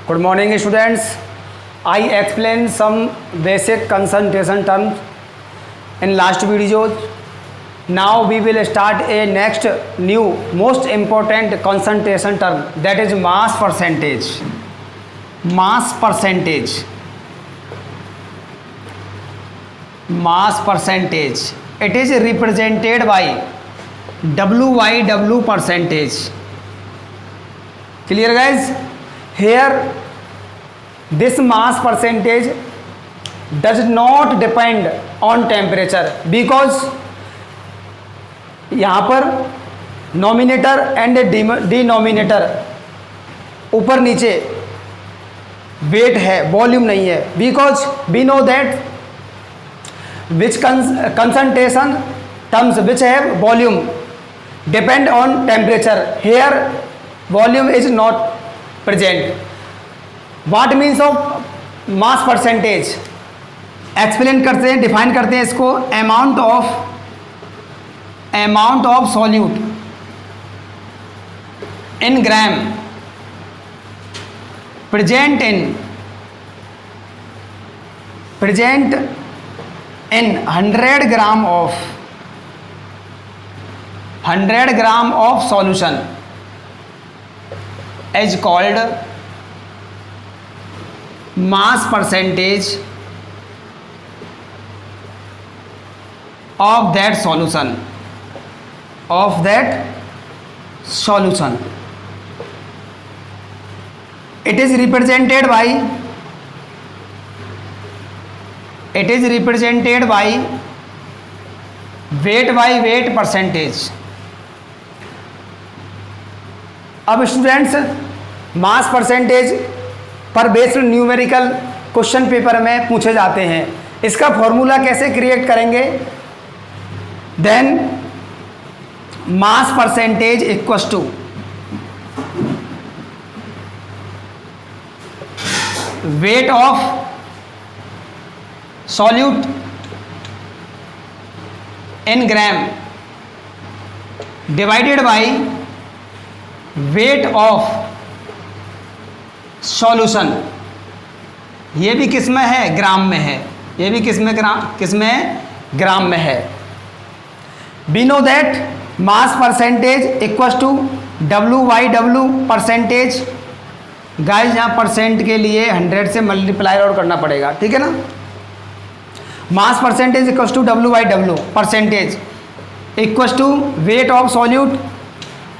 Good morning, students. I explained some basic concentration terms in last videos. Now we will start a next new most important concentration term, that is mass percentage. Mass percentage. Mass percentage. It is represented by W/W percentage. Clear, guys? Here this mass percentage does not depend on temperature because यहाँ पर nominator and denominator ऊपर नीचे wait है, volume नहीं है, because we know that which concentration terms which have volume depend on temperature. Here volume is not present. What means of mass percentage? Explain करते हैं, define करते हैं इसको. Amount of solute in gram present in 100 gram of solution is called mass percentage of that solution. It is represented by weight by weight percentage. अब students mass percentage पर based numerical question paper में पूछे जाते हैं. इसका formula कैसे create करेंगे? Then mass percentage equals to weight of solute in gram divided by weight of solution. ये भी किस में है? ग्राम में है. ये भी किस में? ग्राम में है. We know that mass percentage equals to W/W percentage. Guys यहाँ परसेंट के लिए 100 से मल्टीप्लाई और करना पड़ेगा, ठीक है ना. Mass percentage equals to W/W percentage equals to weight of solute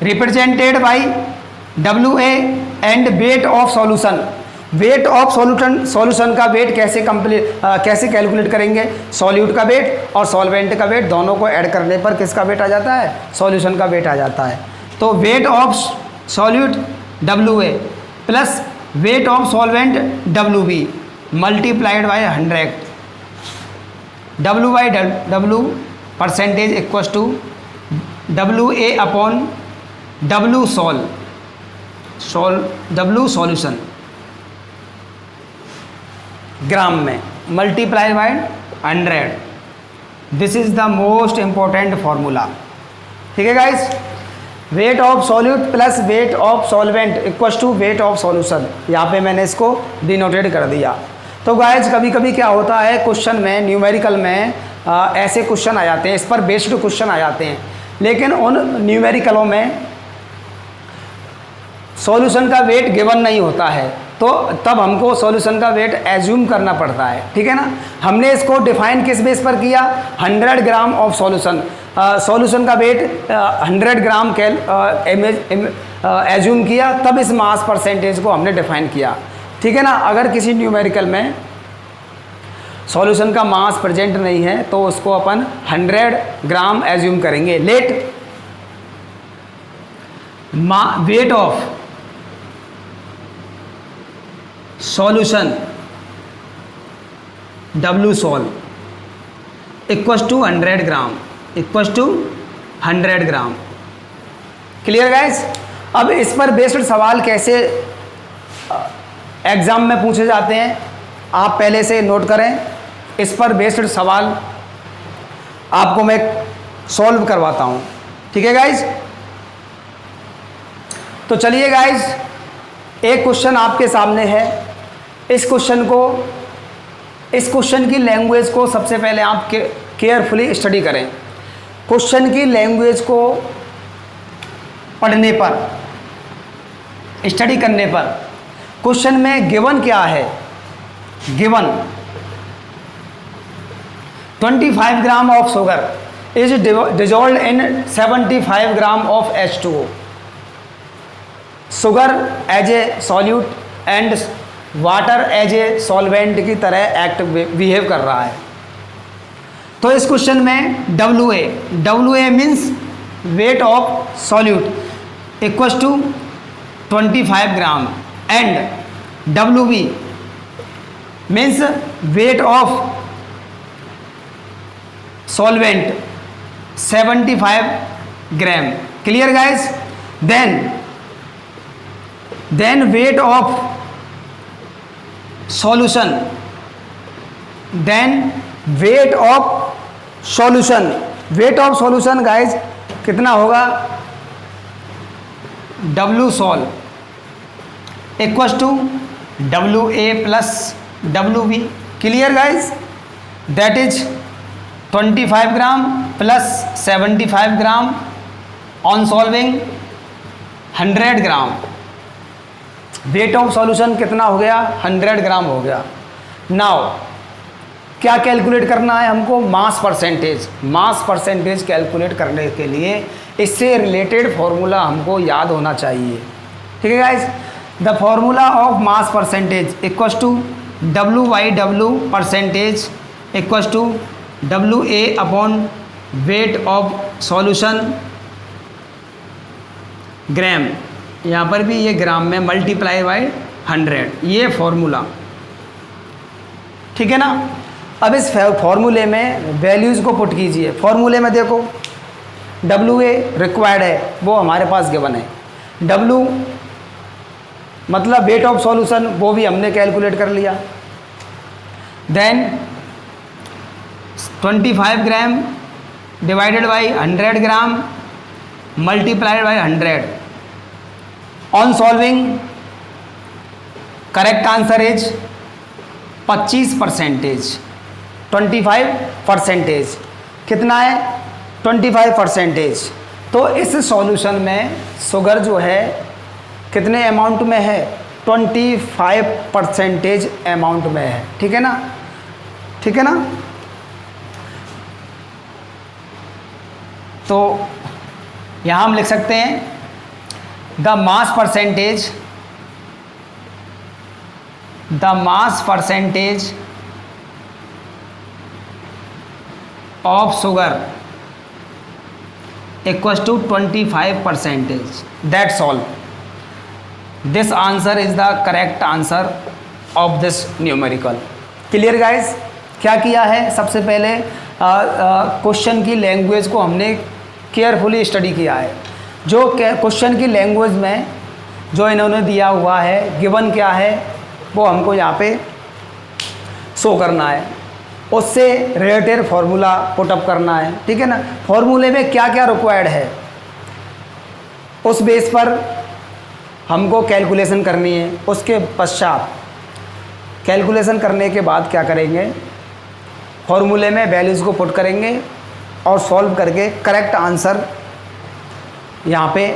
represented by WA and weight of solution. Weight of solution का वेट कैसे कैलकुलेट करेंगे? सॉल्यूट का वेट और सॉल्वेंट का वेट दोनों को ऐड करने पर किसका वेट आ जाता है? सॉल्यूशन का वेट आ जाता है. तो weight of solute WA plus weight of solvent WB multiplied by 100. W/W percentage equals to WA upon W solution gram में multiply by 100. This is the most important formula, ठीक है guys. Weight of solute plus weight of solvent equals to weight of solution. यहाँ पे मैंने इसको denoted कर दिया. तो गाइस कभी कभी क्या होता है क्वेश्चन में, न्यूमेरिकल में ऐसे क्वेश्चन आ जाते हैं, इस पर बेस्ड क्वेश्चन आ जाते हैं, लेकिन उन न्यूमेरिकलों में सॉल्यूशन का वेट गिवन नहीं होता है, तो तब हमको सॉल्यूशन का वेट एज्यूम करना पड़ता है, ठीक है ना. हमने इसको डिफाइन किस बेस पर किया? 100 ग्राम ऑफ सॉल्यूशन का वेट 100 ग्राम एज्यूम किया, तब इस मास परसेंटेज को हमने डिफाइन किया, ठीक है ना. अगर किसी न्यूमेरिकल में सॉल्यूशन का मास प्रेजेंट नहीं है तो उसको अपन 100 ग्राम एज्यूम करेंगे. Let weight of solution W sol equals to 100 gram. Clear guys? अब इस पर बेस्ड सवाल कैसे एग्जाम में पूछे जाते हैं आप पहले से नोट करें. इस पर बेस्ड सवाल आपको मैं सॉल्व करवाता हूं, ठीक है गाइस. तो चलिए गाइस एक क्वेश्चन आपके सामने है, इस क्वेश्चन की लैंग्वेज को सबसे पहले आप केयरफुली स्टडी करें। क्वेश्चन की लैंग्वेज को पढ़ने पर, स्टडी करने पर, क्वेश्चन में गिवन क्या है, given 25 gram of sugar is dissolved in 75 gram of H2O। Sugar as a solute and water as a solvent की तरह एक्ट बिहेव कर रहा है। तो इस क्वेश्चन में WA means weight of solute equals to 25 gram and WB means weight of solvent 75 gram. Clear guys? Then weight of solution, weight of solution guys कितना होगा, W sol equals to WA plus WB। Clear guys? That is 25 gram plus 75 gram on solving 100 gram. Weight of solution कितना हो गया, 100 ग्राम हो गया। Now क्या calculate करना है हमको, मास परसेंटेज कैलकुलेट करने के लिए इससे रिलेटेड फॉर्मूला हमको याद होना चाहिए। ठीक है guys? The formula of mass percentage equals to W/W percentage equals to WA upon weight of solution gram, यहाँ पर भी ये ग्राम में मल्टीप्लाई बाय 100, ये फॉर्मूला। ठीक है ना? अब इस फॉर्मूले में वैल्यूज़ को पुट कीजिए। फॉर्मूले में देखो WA रिक्वायर्ड है, वो हमारे पास गिवन है। W मतलब वेट ऑफ सॉल्यूशन, वो भी हमने कैलकुलेट कर लिया। Then 25 gram divided by 100 gram multiplied by 100 on solving, correct answer is 25%, 25%। कितना है? 25%। तो इस सॉल्यूशन में शुगर जो है कितने अमाउंट में है, 25% अमाउंट में है। ठीक है ना? ठीक है ना? तो यहाँ हम लिख सकते हैं the mass percentage of sugar equals to 25%। That's all. This answer is the correct answer of this numerical. Clear guys? क्या किया है, सबसे पहले क्वेश्चन की लैंग्वेज को हमने केयरफुली स्टडी किया है। जो क्वेश्चन की लैंग्वेज में जो इन्होंने दिया हुआ है, गिवन क्या है, वो हमको यहाँ पे शो करना है। उससे रिलेटेड फार्मूला पुटअप करना है। ठीक है ना? फार्मूले में क्या क्या रिक्वायर्ड है, उस बेस पर हमको कैलकुलेशन करनी है। उसके पश्चात कैलकुलेशन करने के बाद क्या करेंगे, फार्मूले में वैल्यूज़ को पुट करेंगे और सॉल्व करके करेक्ट आंसर यहाँ पे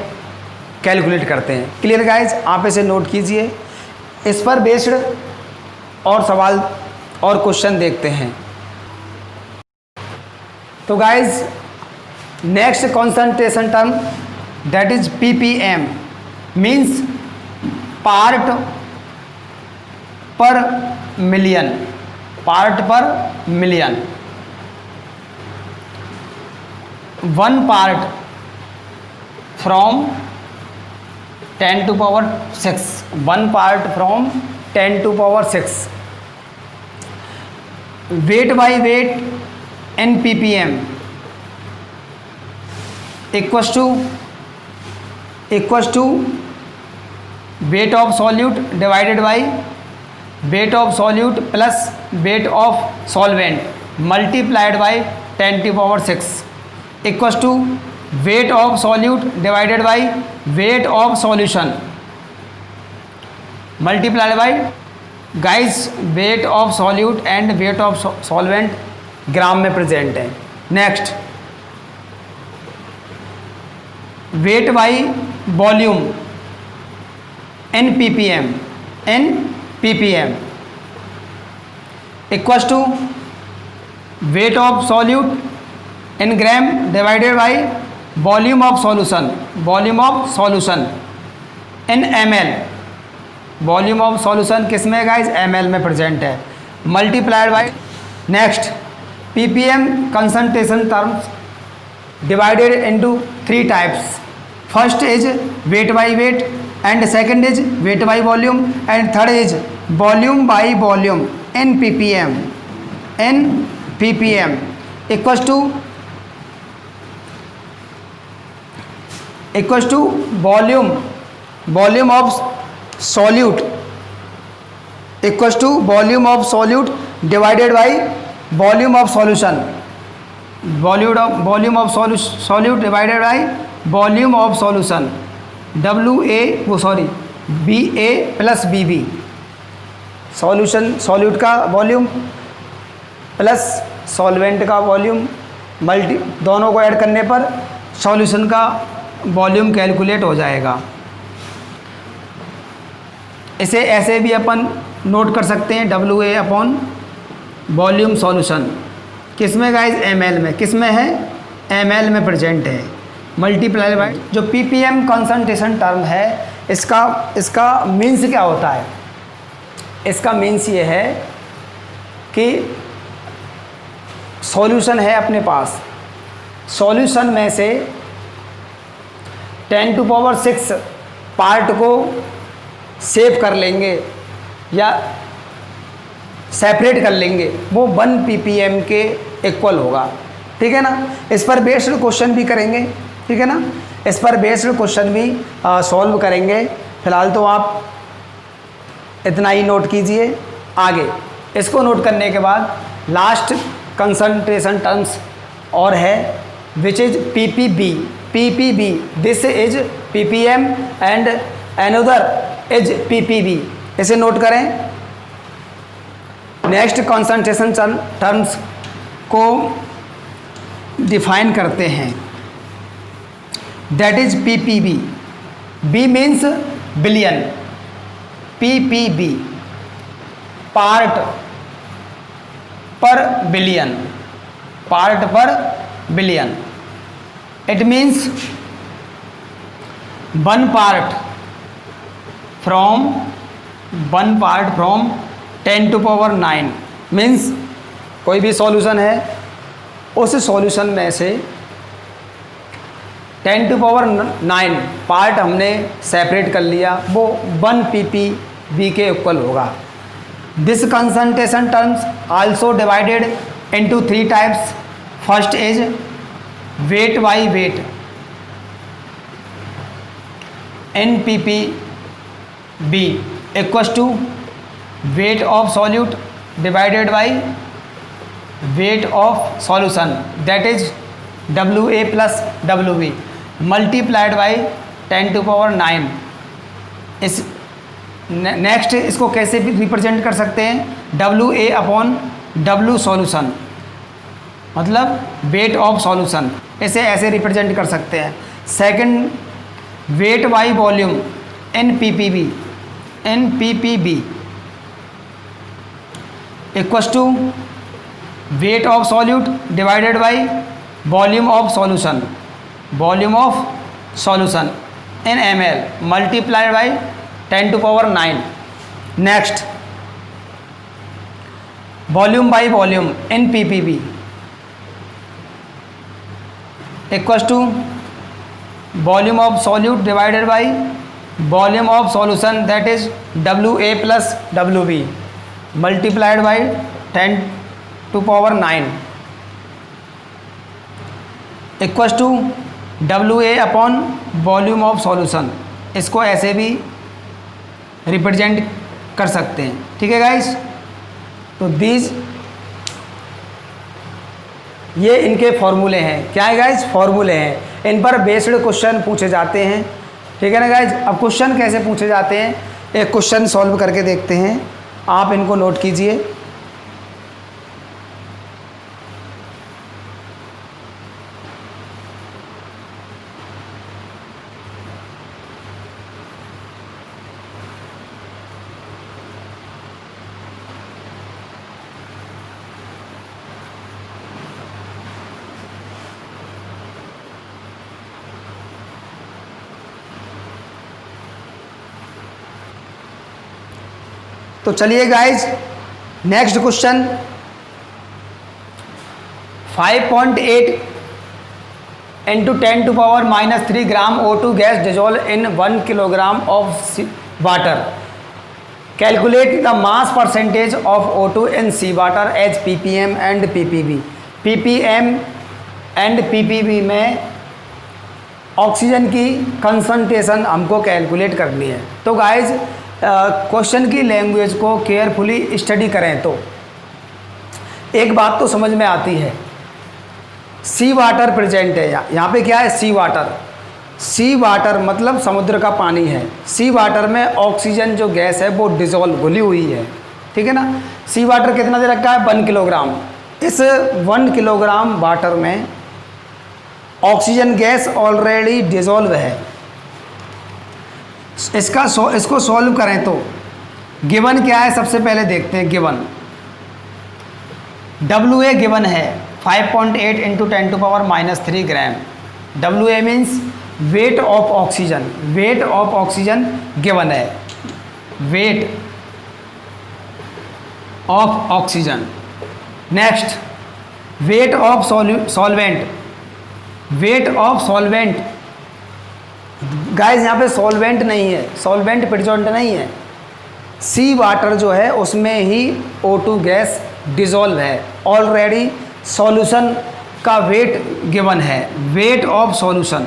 कैलकुलेट करते हैं। Clear guys? आप इसे नोट कीजिए। इस पर बेस्ड और सवाल और क्वेश्चन देखते हैं। तो guys next concentration term that is ppm means part पर मिलियन, पार्ट पर million. 1 part from 10 to power 6, 1 part from 10 to power 6, weight by weight in ppm equals to weight of solute divided by weight of solute plus weight of solvent multiplied by 10 to power 6 equals to weight of solute divided by weight of solution multiplied by guys weight of solute and weight of solvent gram में present है। Next weight by volume in PPM equals to weight of solute in gram divided by volume of solution in ml। Volume of solution किस में guys, ml में present है, multiplied by next ppm concentration terms divided into 3 types. First is weight by weight, and second is weight by volume, and third is volume by volume in ppm equals to volume of solute equals to volume of solute divided by volume of solution, volume of solute divided by volume of solution, BA plus BB। Solute का volume plus solvent का volume दोनों को add करने पर solution का volume calculate हो जाएगा। इसे ऐसे भी अपन नोट कर सकते हैं, WA अपॉन वॉल्यूम सॉल्यूशन किस में गाइस, ml में। किस में है, ml में प्रेजेंट है, मल्टीप्लाई बाई जो ppm कंसंट्रेशन टर्म है इसका मीन्स क्या होता है। इसका मीन्स ये है कि सॉल्यूशन है अपने पास, सॉल्यूशन में से 10⁶ पार्ट को सेव कर लेंगे या सेपरेट कर लेंगे, वो 1 ppm के इक्वल होगा। ठीक है ना, इस पर बेस्ड क्वेश्चन भी करेंगे। ठीक है ना, इस पर बेस्ड क्वेश्चन भी सॉल्व करेंगे। फिलहाल तो आप इतना ही नोट कीजिए। आगे इसको नोट करने के बाद लास्ट कंसंट्रेशन टर्म्स और है which is PPB। This is ppm and another is PPB। इसे नोट करें। नेक्स्ट कंसंट्रेशन टर्म्स को डिफाइन करते हैं, that is PPB। B means billion, PPB part पर billion. It means 1 part from 10⁹ means कोई भी सॉल्यूशन है, उस सॉल्यूशन में से 10⁹ पार्ट हमने सेपरेट कर लिया, वो 1 ppb के इक्वल होगा। This concentration terms also divided into 3 types. First is weight by wait in ppb equals to weight of solute divided by weight of solution, that is WA plus WB multiplied by 10⁹। इस next इसको कैसे भी represent कर सकते हैं, WA upon W solution, मतलब weight of solution, इसे ऐसे रिप्रेजेंट कर सकते हैं। Second wait by volume in ppb equals to weight of solute divided by volume of solution in ml multiplied by 10⁹। next volume by volume in ppb equals to volume of solute divided by volume of solution, that is WA plus WB multiplied by 10⁹ equals to WA upon volume of solution। इसको ऐसे भी represent कर सकते हैं। ठीक है guys, तो ये इनके फॉर्मूले हैं। क्या है गाइस, फॉर्मूले हैं। इन पर बेस्ड क्वेश्चन पूछे जाते हैं। ठीक है ना गाइज। अब क्वेश्चन कैसे पूछे जाते हैं, एक क्वेश्चन सॉल्व करके देखते हैं, आप इनको नोट कीजिए। तो चलिए guys, next question 5.8 into 10⁻³ gram O2 gas dissolve in 1 kilogram of water. Calculate the mass percentage of O2 in sea water as ppm and ppb। ppm and ppb में oxygen की कंसंट्रेशन हमको calculate करनी है। तो guys question की language को carefully study करें तो एक बात तो समझ में आती है, सी वाटर प्रेजेंट है। यहाँ पे क्या है, सी वाटर। सी वाटर मतलब समुद्र का पानी है। सी वाटर में ऑक्सीजन जो गैस है वो डिजोल्व घुली हुई है, ठीक है ना। सी वाटर कितना दे रखा है, 1 किलोग्राम। इस 1 किलोग्राम वाटर में ऑक्सीजन गैस ऑलरेडी डिजोल्व है। इसको सॉल्व करें तो गिवन क्या है, सबसे पहले देखते हैं। गिवन WA गिवन है 5.8 into 10⁻³ gram. WA means weight of oxygen. Weight of oxygen given है, weight of oxygen. Next weight of solvent. Weight of solvent guys, यहाँ पे सॉल्वेंट नहीं है, सॉल्वेंट प्रेजेंट नहीं है। सी वाटर जो है उसमें ही O2 गैस डिजोल्व है ऑलरेडी। सॉल्यूशन का वेट गिवन है। Weight of solution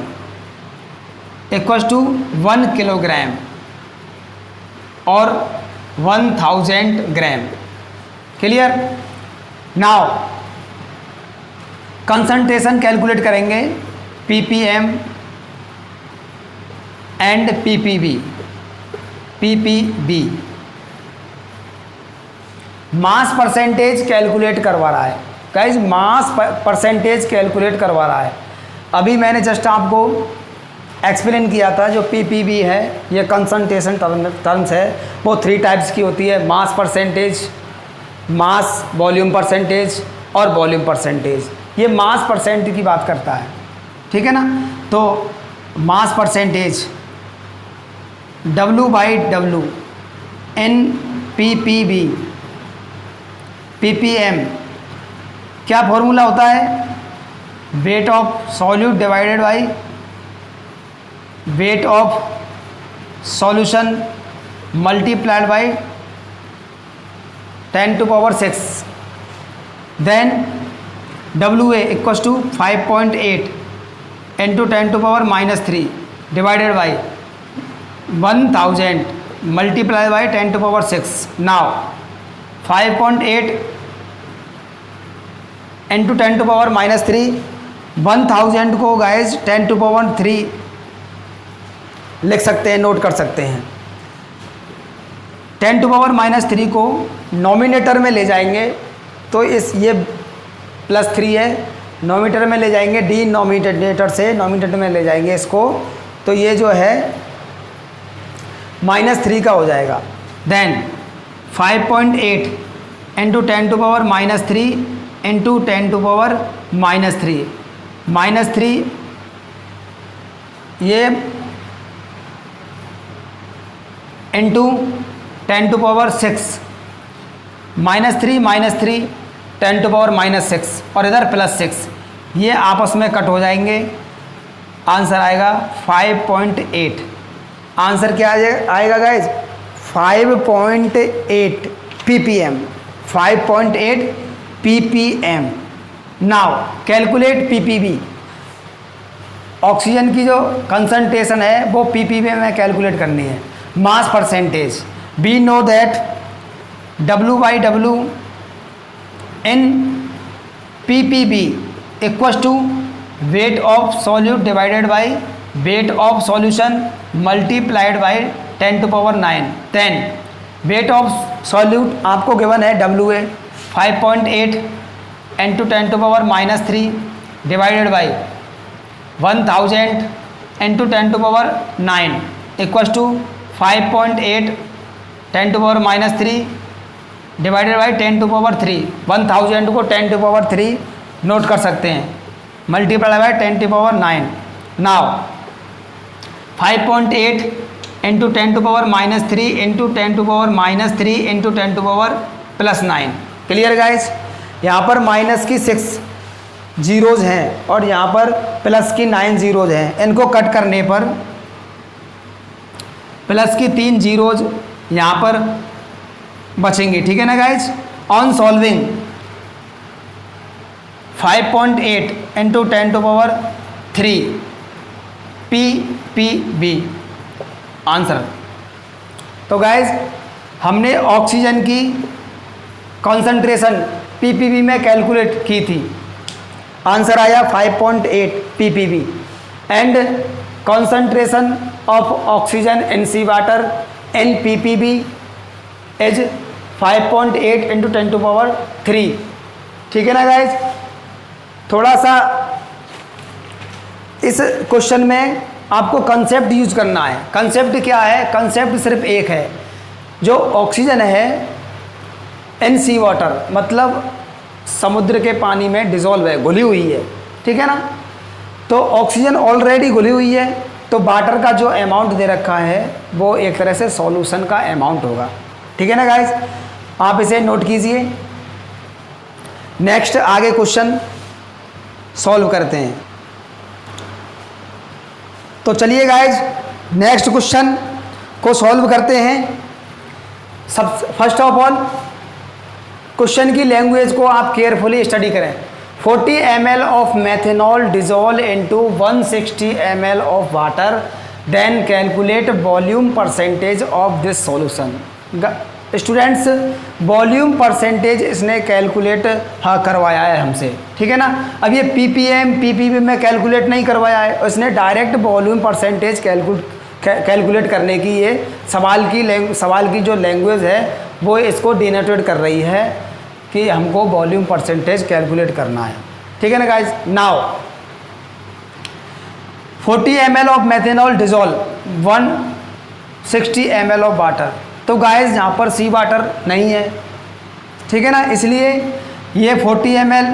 equals to 1 kilogram और 1000 gram. Clear. Now concentration calculate करेंगे, ppm and ppb। Mass percentage calculate करवा रहा है गाइज, मास परसेंटेज कैलकुलेट करवा रहा है। अभी मैंने जस्ट आपको एक्सप्लेन किया था, जो ppb है ये कंसंट्रेशन टर्म्स है, वो 3 टाइप्स की होती है। मास परसेंटेज, मास वॉल्यूम परसेंटेज और वॉल्यूम परसेंटेज। ये मास परसेंट की बात करता है, ठीक है ना। तो mass percentage W/W in ppb ppm क्या फॉर्मूला होता है, weight of solute divided by weight of solution multiplied by 10⁶। Then WA equals to 5.8 into 10⁻³ divided by 1000 multiply by 10⁶। Now 5.8 into 10⁻³ 1000 को गाइज 10⁻³ लिख सकते हैं, नोट कर सकते हैं। 10⁻³ को नॉमिनेटर में ले जाएंगे तो ये +3 है, नॉमिनेटर में ले जाएंगे, डिनोमिनेटर से नॉमिनेटर में ले जाएंगे इसको, तो ये जो है -3 का हो जाएगा। देन 5.8 इंटू 10⁻³ इंटू 10⁻³ -3 ये इंटू 10⁻⁶, -3 10⁻⁻6 और इधर +6, ये आपस में कट हो जाएंगे। आंसर आएगा 5.8। आंसर क्या आएगा guys, 5.8 ppm। 5.8 ppm। Now calculate ppb। Oxygen की जो कंसंट्रेशन है वो ppb में कैलकुलेट करनी है। Mass percentage, we know that W/W in ppb equals to weight of solute divided by weight of solution multiplied by 10⁻⁹ 10 weight of solute आपको given है WA 5.8 × 10⁻³ divided by 1000 × 10⁹ equals to 5.8 10⁻³ divided by 10⁻3 1000 को 10⁻3 note कर सकते हैं, multiply by 10⁻9। Now 5.8 × 10⁻³ × 10⁻³ × 10⁻+9। Clear guys? यहाँ पर minus की 6 zeros हैं और यहाँ पर प्लस की 9 जीरोज हैं। इनको कट करने पर प्लस की 3 जीरोज यहाँ पर बचेंगे, ठीक है ना guys. On solving 5.8 × 10⁻³ PPB answer. तो गाइज हमने ऑक्सीजन की कॉन्सेंट्रेशन PPB में कैलकुलेट की थी, आंसर आया 5.8 PPB and concentration of oxygen in sea water in PPB is 5.8 × 10⁻3। ठीक है ना गाइज। थोड़ा सा इस क्वेश्चन में आपको कंसेप्ट यूज करना है। कंसेप्ट क्या है? कंसेप्ट सिर्फ एक है, जो ऑक्सीजन है इन सी वाटर मतलब समुद्र के पानी में डिज़ोल्व है, घुली हुई है, ठीक है ना। तो ऑक्सीजन ऑलरेडी घुली हुई है, तो वाटर का जो अमाउंट दे रखा है वो एक तरह से सॉल्यूशन का अमाउंट होगा, ठीक है ना गाइस। आप इसे नोट कीजिए। नेक्स्ट आगे क्वेश्चन सॉल्व करते हैं। तो चलिए गाइज नेक्स्ट क्वेश्चन को सॉल्व करते हैं। सब फर्स्ट ऑफ ऑल क्वेश्चन की लैंग्वेज को आप केयरफुली स्टडी करें। 40 ml of methanol dissolve into 160 ml of water, then calculate volume percentage of this solution. Students volume percentage इसने कैलकुलेट करवाया है हमसे, ठीक है ना। अब ये ppm ppb में कैलकुलेट नहीं करवाया है, इसने डायरेक्ट वॉल्यूम परसेंटेज कैलकुलेट करने की ये सवाल की जो लैंग्वेज है वो इसको डिनोटेड कर रही है कि हमको वॉल्यूम परसेंटेज कैलकुलेट करना है, ठीक है ना guys. Now 40 ml of methanol dissolve 160 ml of water. तो गाइज यहाँ पर सी वाटर नहीं है, ठीक है ना, इसलिए ये 40 ml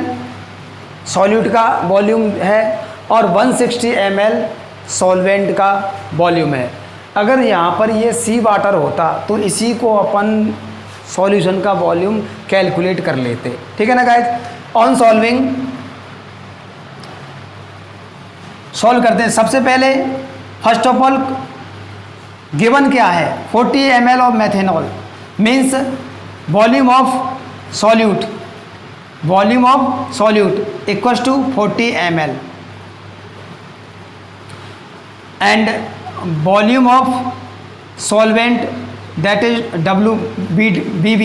सॉल्यूट का वॉल्यूम है और 160 ml सॉल्वेंट का वॉल्यूम है। अगर यहाँ पर ये सी वाटर होता तो इसी को अपन सॉल्यूशन का वॉल्यूम कैलकुलेट कर लेते, ठीक है ना गाइज। ऑन सॉल्विंग सॉल्व करते हैं। सबसे पहले फर्स्ट ऑफ ऑल गिवन क्या है? 40 ml of methanol means volume of solute equals to 40 ml and volume of solvent that is WBB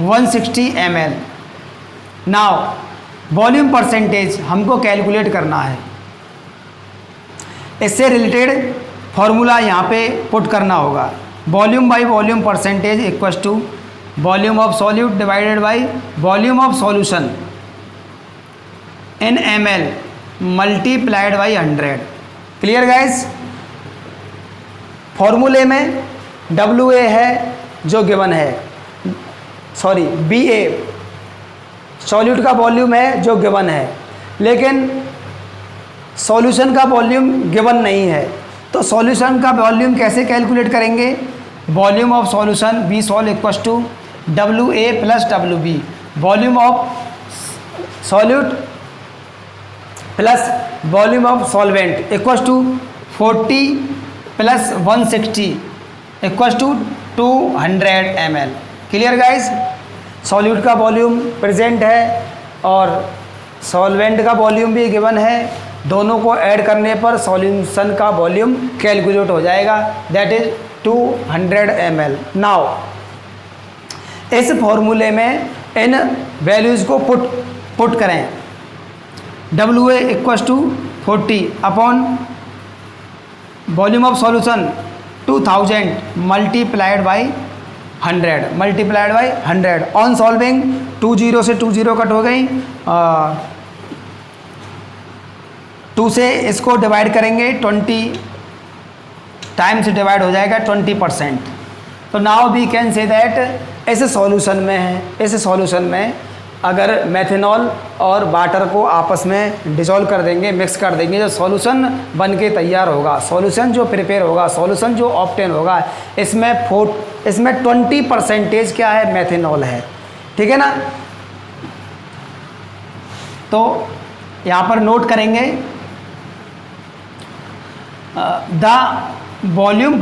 160 ml। Now volume percentage हमको कैलकुलेट करना है, इससे रिलेटेड फॉर्मूला यहाँ पे पुट करना होगा। Volume by volume percentage equals to volume of solute divided by volume of solution in ml multiplied by 100। Clear guys? फॉर्मूले में WA है जो गिवन है, सॉरी BA सॉल्यूट का वॉल्यूम है जो गिवन है, लेकिन सॉल्यूशन का वॉल्यूम गिवन नहीं है। तो सॉल्यूशन का वॉल्यूम कैसे कैलकुलेट करेंगे? Volume of solution B sol equals to WA plus WB volume of solute plus volume of solvent equals to 40 plus 160 equals to 200 ml। Clear guys? Solute का volume present है और solvent का volume भी given है, दोनों को add करने पर सॉल्यूशन का वॉल्यूम कैलकुलेट हो जाएगा, दैट इज 200 ml। नाउ इस फॉर्मूले में इन वैल्यूज़ को पुट करें। WA equals to 40 upon volume of solution 2000 multiplied by 100 on solving 20 से 20 कट हो गई, 2 से इसको डिवाइड करेंगे 20 टाइम्स डिवाइड हो जाएगा 20%। तो now we can say that ऐसे सॉल्यूशन में है, ऐसे सॉल्यूशन में अगर मेथनॉल और वाटर को आपस में डिसॉल्व कर देंगे, मिक्स कर देंगे, जो सॉल्यूशन बन के तैयार होगा, सॉल्यूशन जो प्रिपेयर होगा, सॉल्यूशन जो ऑब्टेन होगा, इसमें 20% क्या है, मेथनॉल है। ठीक है ना। तो यहाँ पर नोट करेंगे the volume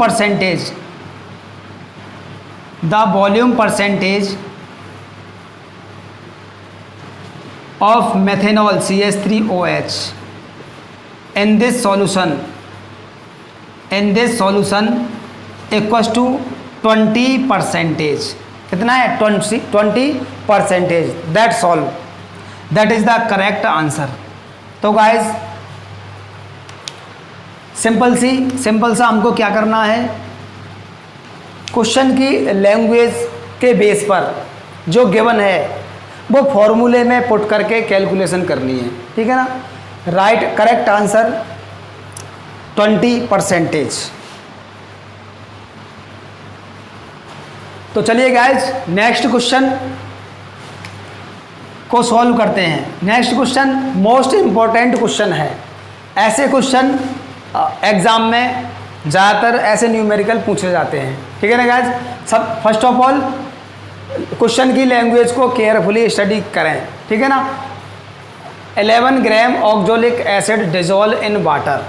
percentage of methanol CH3OH in this solution equals to 20%। कितना है, 20%। That's all, that is the correct answer। तो गाइज सिंपल सा हमको क्या करना है, क्वेश्चन की लैंग्वेज के बेस पर जो गिवन है वो फॉर्मूले में पुट करके कैलकुलेशन करनी है। ठीक है ना। Right, correct answer 20%। तो चलिए गाइज नेक्स्ट क्वेश्चन को सॉल्व करते हैं। Next question most important question है। ऐसे क्वेश्चन एग्जाम में ज़्यादातर ऐसे न्यूमेरिकल पूछे जाते हैं। ठीक है ना गाइज। सब फर्स्ट ऑफ ऑल क्वेश्चन की लैंग्वेज को केयरफुली स्टडी करें। ठीक है ना। 11 gram oxalic acid dissolve in water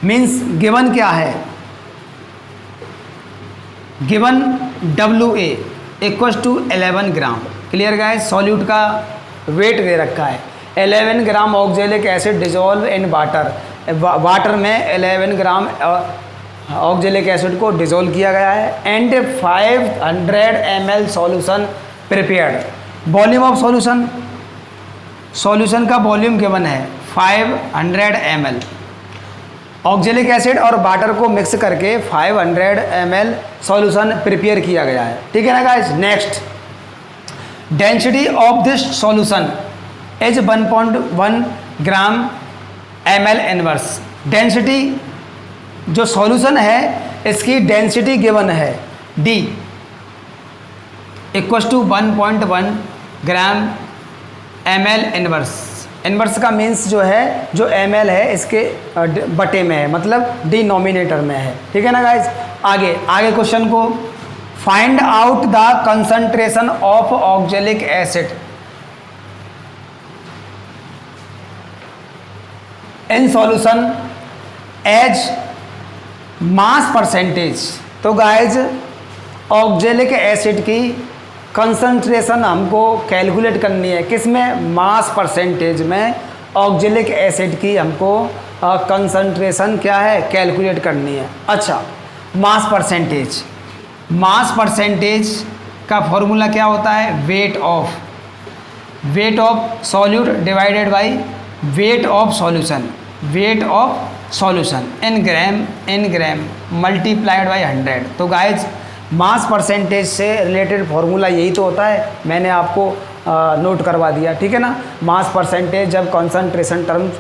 means given क्या है, given WA equals to 11 gram. Clear guys. Solute का वेट दे रखा है 11 gram oxalic acid dissolve in water. Water में 11 ग्राम ऑक्जेलिक एसिड को डिसॉल्व किया गया है and 500 ml solution prepared. Volume of solution का वॉल्यूम गिवन है 500 ml। ऑक्जेलिक एसिड और वाटर को मिक्स करके 500 ml सॉल्यूशन प्रिपेयर किया गया है। ठीक है ना guys. Next, density of this solution is 1.1 gram ml inverse. Density जो सॉल्यूशन है इसकी डेंसिटी गिवन है D equals to 1.1 gram ml inverse. Inverse का मीन्स जो है, जो ml है इसके बटे में है, मतलब डिनोमिनेटर में है। ठीक है ना गाइज। आगे क्वेश्चन को, find out the concentration of oxalic acid in solution as mass percentage. तो गाइज ऑक्जेलिक एसिड की कंसंट्रेशन हमको कैलकुलेट करनी है, किस में, मास परसेंटेज में ऑक्जेलिक एसिड की हमको कंसंट्रेशन क्या है, कैलकुलेट करनी है। अच्छा, मास परसेंटेज का फॉर्मूला क्या होता है, weight of solute divided by weight of solution in gram multiplied by 100। तो गाइज मास परसेंटेज से रिलेटेड फॉर्मूला यही तो होता है, मैंने आपको नोट करवा दिया। ठीक है ना। मास परसेंटेज जब कॉन्सेंट्रेशन टर्म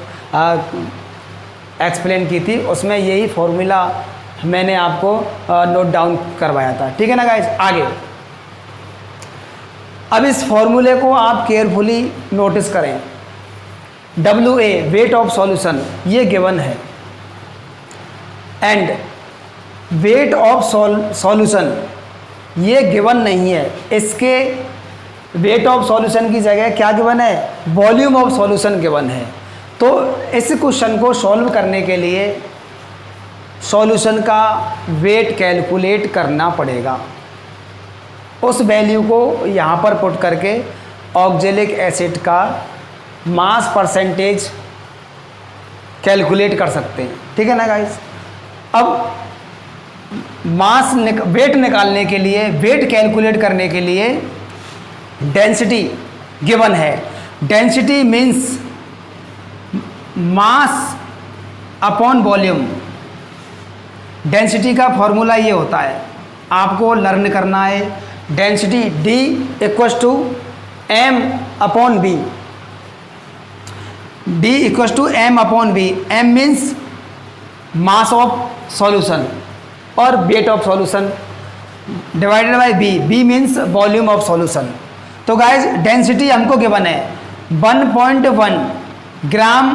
एक्सप्लेन की थी उसमें यही फॉर्मूला मैंने आपको नोट डाउन करवाया था। ठीक है ना गाइज। आगे अब इस फॉर्मूले को आप केयरफुली नोटिस करें। WA वेट ऑफ सॉल्यूशन ये गिवन है एंड वेट ऑफ सॉल्यूशन ये गिवन नहीं है। इसके वेट ऑफ सॉल्यूशन की जगह क्या गिवन है, वॉल्यूम ऑफ सॉल्यूशन गिवन है। तो इस क्वेश्चन को सॉल्व करने के लिए सॉल्यूशन का वेट कैलकुलेट करना पड़ेगा। उस वैल्यू को यहाँ पर पुट करके ऑक्जेलिक एसिड का मास परसेंटेज कैलकुलेट कर सकते हैं। ठीक है ना गाइस। अब वेट निकालने के लिए, वेट कैलकुलेट करने के लिए डेंसिटी गिवन है। Density means mass upon volume. Density का फॉर्मूला ये होता है, आपको लर्न करना है। Density D equals to M upon B, D equals to M upon B। M means mass of solution और weight of solution divided by B, B means volume of solution. तो guys density हमको given है 1.1 gram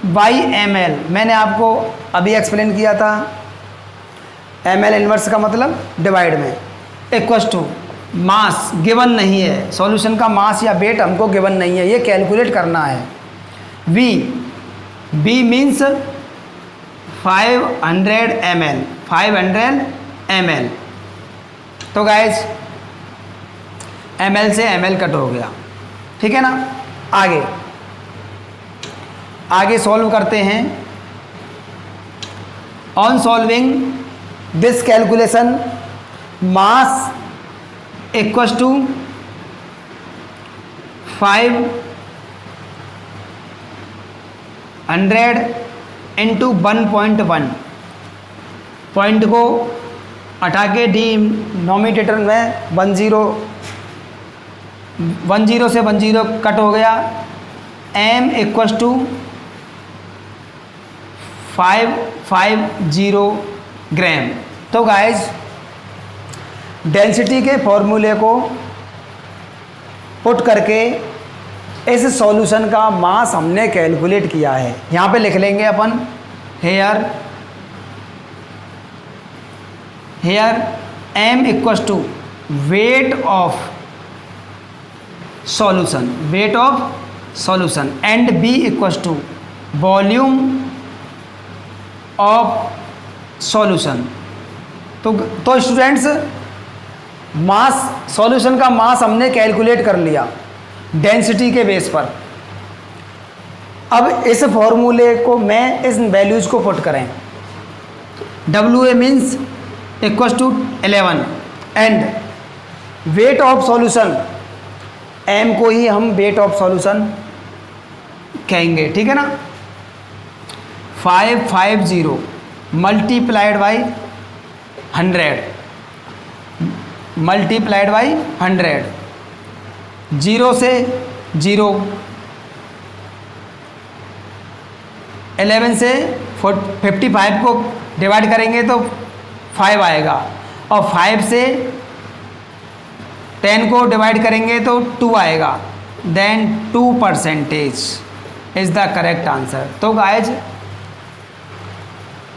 by ml। मैंने आपको अभी explain किया था, ml inverse का मतलब डिवाइड में, इक्वल्स टू मास गिवन नहीं है, सॉल्यूशन का मास या वेट हमको गिवन नहीं है, ये कैलकुलेट करना है। V, B means 500 ml, 500 ml। तो गाइज ml से ml कट हो गया, ठीक है ना। आगे सॉल्व करते हैं। On solving this calculation mass equals to 500 into 1.1, point को हटा के डिनोमिनेटर में 10 से 10 कट हो गया। M इक्वल्स टू 550 ग्राम। तो गाइज डेंसिटी के फॉर्मूले को पुट करके इस सॉल्यूशन का मास हमने कैलकुलेट किया है। यहाँ पे लिख लेंगे अपन here M equals to weight of solution and B equals to volume of solution. तो स्टूडेंट्स मास, सॉल्यूशन का मास हमने कैलकुलेट कर लिया डेंसिटी के बेस पर। अब इस फॉर्मूले को मैं इस वैल्यूज को पुट करें, WA means equals to 11 and weight of solution, M को ही हम वेट ऑफ सॉल्यूशन कहेंगे, ठीक है ना। 550 मल्टीप्लाइड बाई 100, 0 से 0, 11 से 55 को डिवाइड करेंगे तो 5 आएगा, और 5 से 10 को डिवाइड करेंगे तो 2 आएगा। Then 2% is the correct answer. तो गाइज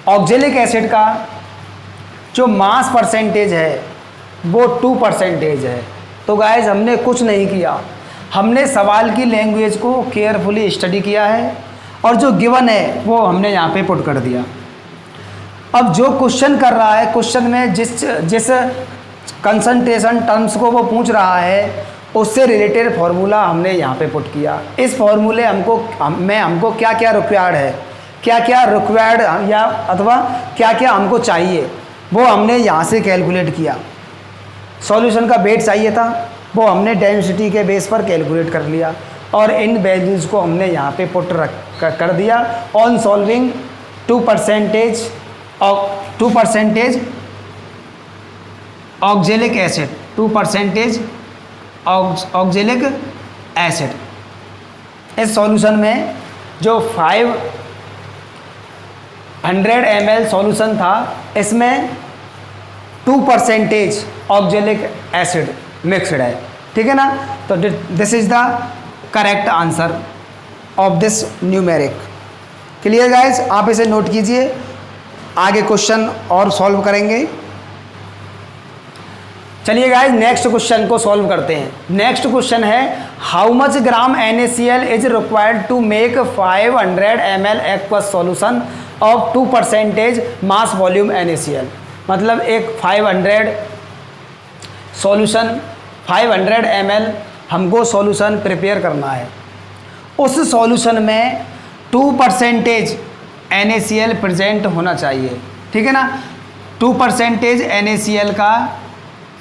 ऑक्जेलिक एसिड का जो मास परसेंटेज है वो 2% है। तो गाइज हमने कुछ नहीं किया, हमने सवाल की लैंग्वेज को केयरफुली स्टडी किया है और जो गिवन है वो हमने यहाँ पे पुट कर दिया। अब जो क्वेश्चन कर रहा है, क्वेश्चन में जिस कंसंट्रेशन टर्म्स को वो पूछ रहा है उससे रिलेटेड फार्मूला हमने यहाँ पे पुट किया। इस फार्मूले हमको क्या क्या रिक्वायर्ड है, क्या क्या रिक्वायर्ड या अथवा क्या क्या हमको चाहिए वो हमने यहाँ से कैलकुलेट किया। सॉल्यूशन का वेट चाहिए था, वो हमने डेंसिटी के बेस पर कैलकुलेट कर लिया और इन वैल्यूज़ को हमने यहाँ पे पुट कर दिया। On solving 2% oxalic acid, 2% oxalic acid. इस सॉल्यूशन में जो 500 ml सॉल्यूशन था इसमें 2% ऑक्जेलिक एसिड मिक्सड है, ठीक है ना। तो this is the correct answer of this numeric. Clear guys, आप इसे नोट कीजिए, आगे क्वेश्चन और सॉल्व करेंगे। चलिए गाइज नेक्स्ट क्वेश्चन को सॉल्व करते हैं। नेक्स्ट क्वेश्चन है how much gram NaCl is required to make 500 ml aqueous solution of 2% mass volume NaCl। मतलब एक 500 ml हमको सॉल्यूशन प्रिपेयर करना है, उस सॉल्यूशन में 2% NaCl प्रेजेंट होना चाहिए, ठीक है ना। 2% NaCl का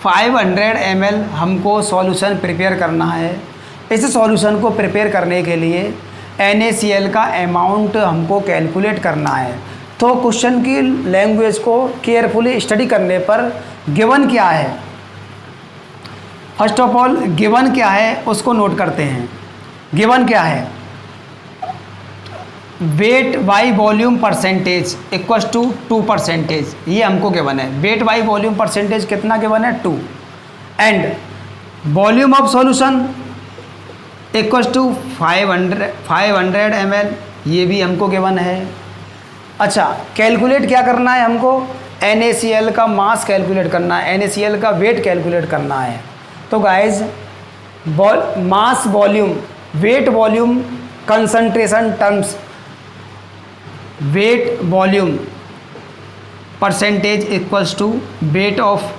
500 ml हमको सॉल्यूशन प्रिपेयर करना है। इस सॉल्यूशन को प्रिपेयर करने के लिए NaCl का अमाउंट हमको कैलकुलेट करना है। तो क्वेश्चन की लैंग्वेज को केयरफुली स्टडी करने पर गिवन क्या है, फर्स्ट ऑफ ऑल गिवन क्या है उसको नोट करते हैं। गिवन क्या है, weight by volume percentage equal to 2%, ये हमको गिवन है। वेट बाई वॉल्यूम परसेंटेज कितना गिवन है, 2, and volume of solution equal to 500 ml, ये भी हमको गिवन है। अच्छा, कैलकुलेट क्या करना है हमको, NaCl का मास कैलकुलेट करना है, NaCl का वेट कैलकुलेट करना है। तो guys mass volume, weight volume concentration terms, weight volume percentage equals to weight of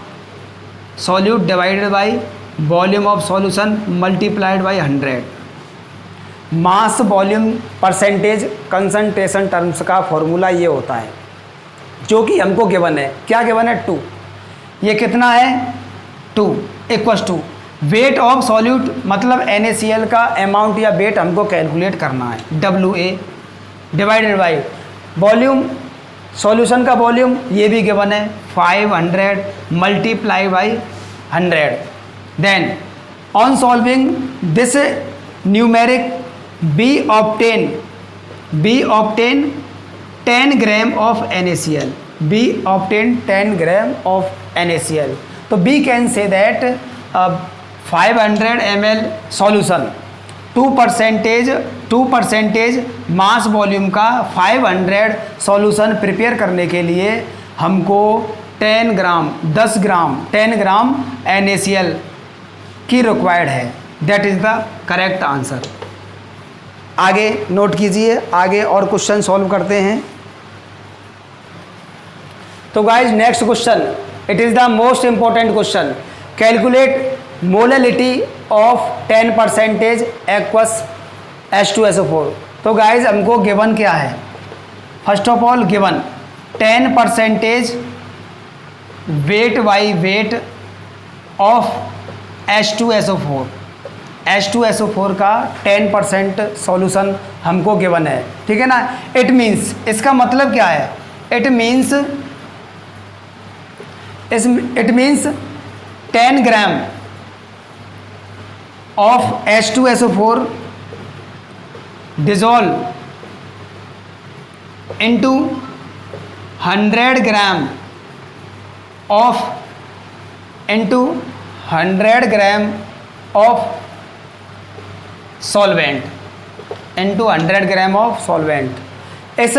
solute divided by volume of solution multiplied by 100। Mass volume percentage concentration terms का formula ये होता है, जो कि हमको गिवन है। क्या गिवन है, 2। ये कितना है, 2 equals to weight of solute, मतलब NaCl का अमाउंट या वेट हमको कैलकुलेट करना है, WA divided by volume, solution का वॉल्यूम ये भी गिवन है 500 multiply by 100। Then on solving this numeric we obtain 10 gram of NaCl, we obtain 10 gram of NaCl। तो we can say that 500 ml solution 2% mass volume का 500 solution prepare करने के लिए हमको 10 ग्राम NaCl की रिक्वायर्ड है। That is the correct answer. आगे note कीजिए, आगे और क्वेश्चन सॉल्व करते हैं। तो guys next question, it is the most important question. Calculate molality of 10% aqueous H2SO4। तो गाइज हमको गिवन क्या है, first of all given 10% weight by weight of H2SO4। H2SO4 का 10% सॉल्यूशन हमको गिवन है, ठीक है ना। इट मीन्स, इसका मतलब क्या है, it means 10 gram of H2SO4 dissolve into 100 gram of solvent, into 100 gram of solvent। इस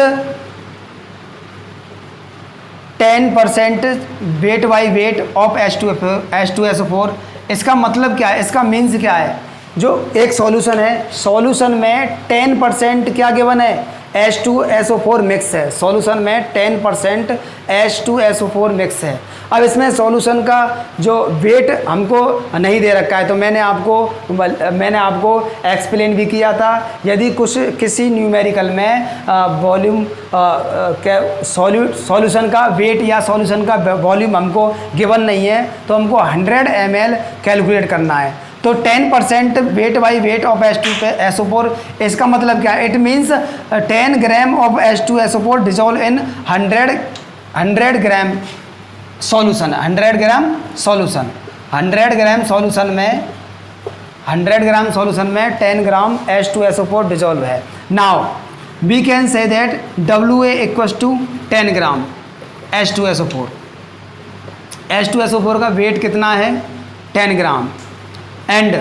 10% weight by weight of H2SO4, इसका मतलब क्या है, इसका मीन्स क्या है, जो एक सॉल्यूशन है, सॉल्यूशन में 10% क्या गिवन है, H2SO4 मिक्स है, सॉल्यूशन में 10% H2SO4 मिक्स है। अब इसमें सॉल्यूशन का जो वेट हमको नहीं दे रखा है, तो मैंने आपको एक्सप्लेन भी किया था। यदि किसी न्यूमेरिकल में वॉल्यूम सॉल्यूशन का वेट या सॉल्यूशन का वॉल्यूम हमको गिवन नहीं है, तो हमको 100 ml कैलकुलेट करना है। तो 10% weight by weight of H2SO4, इसका मतलब क्या है, it means 10 gram of H2SO4 dissolve in 100 gram solution. 100 gram solution, 100 gram solution में 10 ग्राम H2SO4 डिजोल्व है। Now we can say that WA equals to 10 gram H2SO4। H2SO4 का wait कितना है, 10 ग्राम। And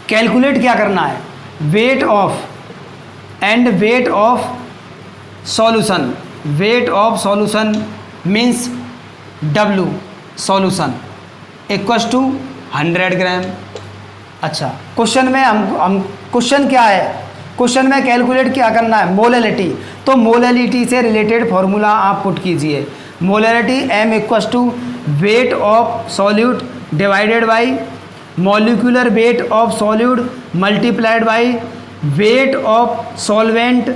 calculate क्या करना है, weight of solution, weight of solution means W solution equals to 100 gram. अच्छा, question में हम क्वेश्चन क्या है, क्वेश्चन में कैलकुलेट क्या करना है, मोलैलिटी। तो मोलैलिटी से रिलेटेड फॉर्मूला आप पुट कीजिए। Molality M equals to weight of solute divided by molecular weight of solute multiplied by weight of solvent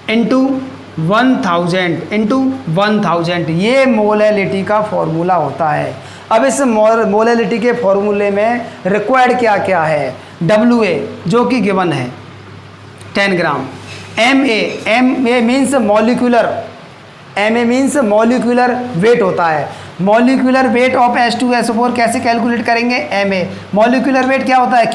into 1000 ये मोलैलिटी का फॉर्मूला होता है। अब इस मोलैलिटी के फॉर्मूले में रिक्वायर्ड क्या क्या है, WA जो कि गिवन है 10 ग्राम, MA means molecular, MA means molecular weight होता है। मॉलिक्यूलर वेट ऑफ H2SO4 कैसे कैलकुलेट करेंगे? MA। मॉलिक्यूलर वेट क्या होता है?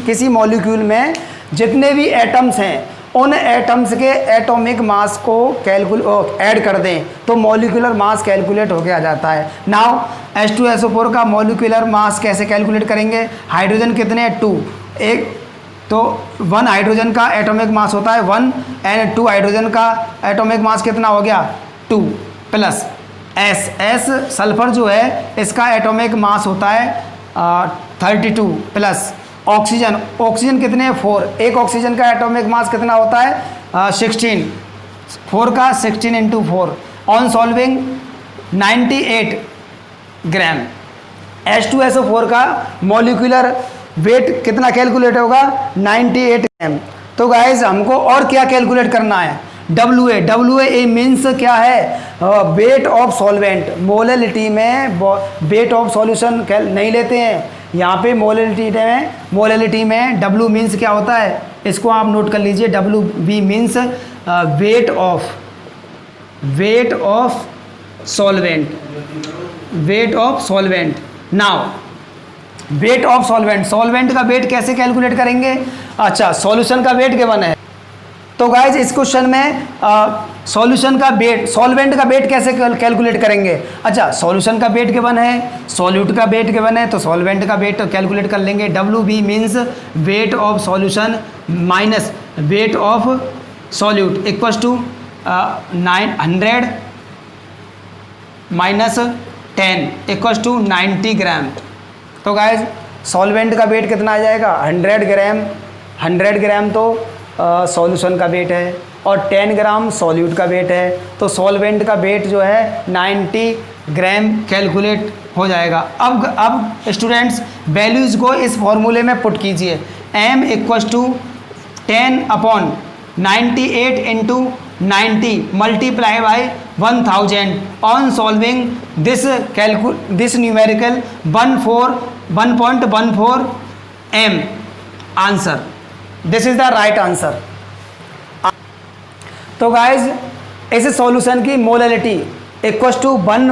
किसी मॉलिक्यूल में जितने भी एटम्स हैं उन एटम्स के एटॉमिक मास को ऐड कर दें तो मॉलिक्यूलर मास कैलकुलेट होके आ जाता है। नाउ H2SO4 का मॉलिक्यूलर मास कैसे कैलकुलेट करेंगे? हाइड्रोजन कितने हैं? 2। एक तो 1 हाइड्रोजन का एटॉमिक मास होता है 1 एंड 2 हाइड्रोजन का एटॉमिक मास कितना हो गया? 2 प्लस S सल्फर जो है इसका एटॉमिक मास होता है 32 प्लस ऑक्सीजन कितने हैं? 4। एक ऑक्सीजन का एटॉमिक मास कितना होता है? 16। 4 का 16 into 4 on solving 98 gram. H2SO4 का मॉलिक्यूलर वेट कितना कैलकुलेट होगा? 98 ग्राम। तो गाइज हमको और क्या कैलकुलेट करना है? WA मीन्स क्या है? Weight of solvent. मोलैलिटी में वेट ऑफ सॉल्यूशन नहीं लेते हैं, यहाँ पे मोलैलिटी में W मीन्स क्या होता है? इसको आप नोट कर लीजिए। WB means weight of solvent. Now wait of solvent का वेट कैसे कैलकुलेट करेंगे? अच्छा, सॉल्यूशन का वेट गिवन है तो गाइज इस क्वेश्चन में सॉल्यूशन का वेट, सॉल्वेंट का वेट कैसे कैलकुलेट करेंगे? अच्छा, सॉल्यूशन का वेट गिवन है, सॉल्यूट का वेट गिवन है तो सॉल्वेंट का वेट कैलकुलेट कर लेंगे। WB means weight of solution minus weight of solute equals to 900 minus 10 equals to 90 gram. तो गाइज सॉल्वेंट का वेट कितना आ जाएगा? 100 ग्राम तो सॉल्यूशन का वेट है और 10 ग्राम सॉल्यूट का वेट है, तो सॉल्वेंट का वेट जो है 90 ग्राम कैलकुलेट हो जाएगा। अब स्टूडेंट्स वैल्यूज़ को इस फॉर्मूले में पुट कीजिए। M equals to 10/98 into 90 multiply by 1000 on solving this numerical 1.14 M answer. This is the right answer. तो गाइज इस सॉल्यूशन की मोलैलिटी इक्वल्स टू 1.